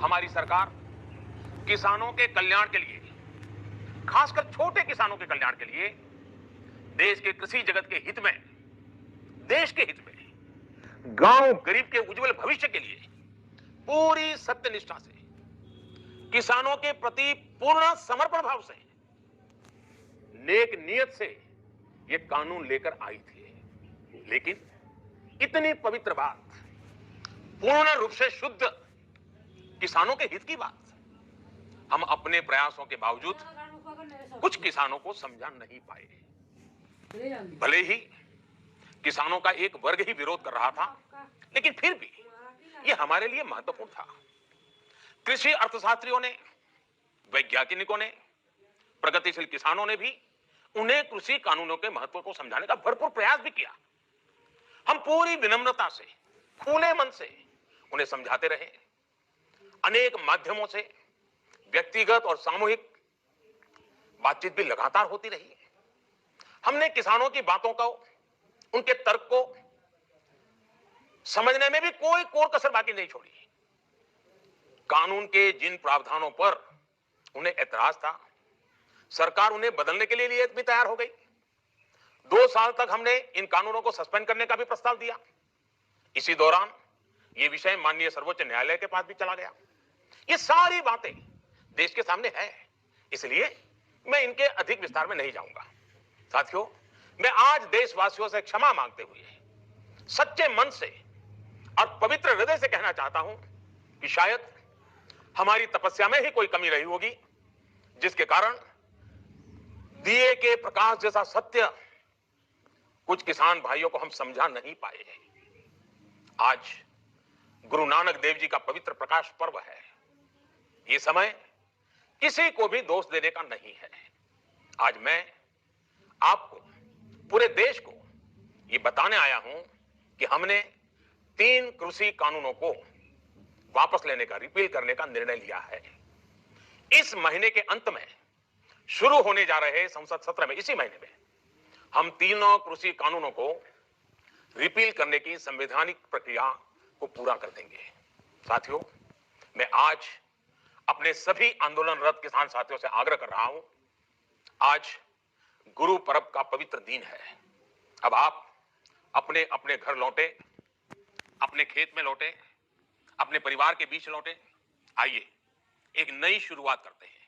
हमारी सरकार किसानों के कल्याण के लिए, खासकर छोटे किसानों के कल्याण के लिए, देश के कृषि जगत के हित में, देश के हित में, गांव गरीब के उज्जवल भविष्य के लिए पूरी सत्यनिष्ठा से, किसानों के प्रति पूर्ण समर्पण भाव से, नेक नियत से ये कानून लेकर आई थी। लेकिन इतनी पवित्र बात, पूर्ण रूप से शुद्ध किसानों के हित की बात, हम अपने प्रयासों के बावजूद कुछ किसानों को समझा नहीं पाए। भले ही किसानों का एक वर्ग ही विरोध कर रहा था, लेकिन फिर भी यह हमारे लिए महत्वपूर्ण था। कृषि अर्थशास्त्रियों ने, वैज्ञानिकों ने, प्रगतिशील किसानों ने भी उन्हें कृषि कानूनों के महत्व को समझाने का भरपूर प्रयास भी किया। हम पूरी विनम्रता से, खुले मन से उन्हें समझाते रहे। अनेक माध्यमों से व्यक्तिगत और सामूहिक बातचीत भी लगातार होती रही। हमने किसानों की बातों को, उनके तर्क को समझने में भी कोई कोर कसर बाकी नहीं छोड़ी। कानून के जिन प्रावधानों पर उन्हें ऐतराज था, सरकार उन्हें बदलने के लिए भी तैयार हो गई। 2 साल तक हमने इन कानूनों को सस्पेंड करने का भी प्रस्ताव दिया। इसी दौरान यह विषय माननीय सर्वोच्च न्यायालय के पास भी चला गया। ये सारी बातें देश के सामने है, इसलिए मैं इनके अधिक विस्तार में नहीं जाऊंगा। साथियों, मैं आज देशवासियों से क्षमा मांगते हुए सच्चे मन से और पवित्र हृदय से कहना चाहता हूं कि शायद हमारी तपस्या में ही कोई कमी रही होगी, जिसके कारण दिए के प्रकाश जैसा सत्य कुछ किसान भाइयों को हम समझा नहीं पाए। आज गुरु नानक देव जी का पवित्र प्रकाश पर्व है। ये समय किसी को भी दोष देने का नहीं है। आज मैं आपको, पूरे देश को ये बताने आया हूं कि हमने 3 कृषि कानूनों को वापस लेने का, रिपील करने का निर्णय लिया है। इस महीने के अंत में शुरू होने जा रहे संसद सत्र में, इसी महीने में, हम तीनों कृषि कानूनों को रिपील करने की संवैधानिक प्रक्रिया को पूरा कर देंगे। साथियों, मैं आज अपने सभी आंदोलनरत किसान साथियों से आग्रह कर रहा हूं, आज गुरु पर्व का पवित्र दिन है। अब आप अपने अपने घर लौटे, अपने खेत में लौटे, अपने परिवार के बीच लौटे। आइए एक नई शुरुआत करते हैं।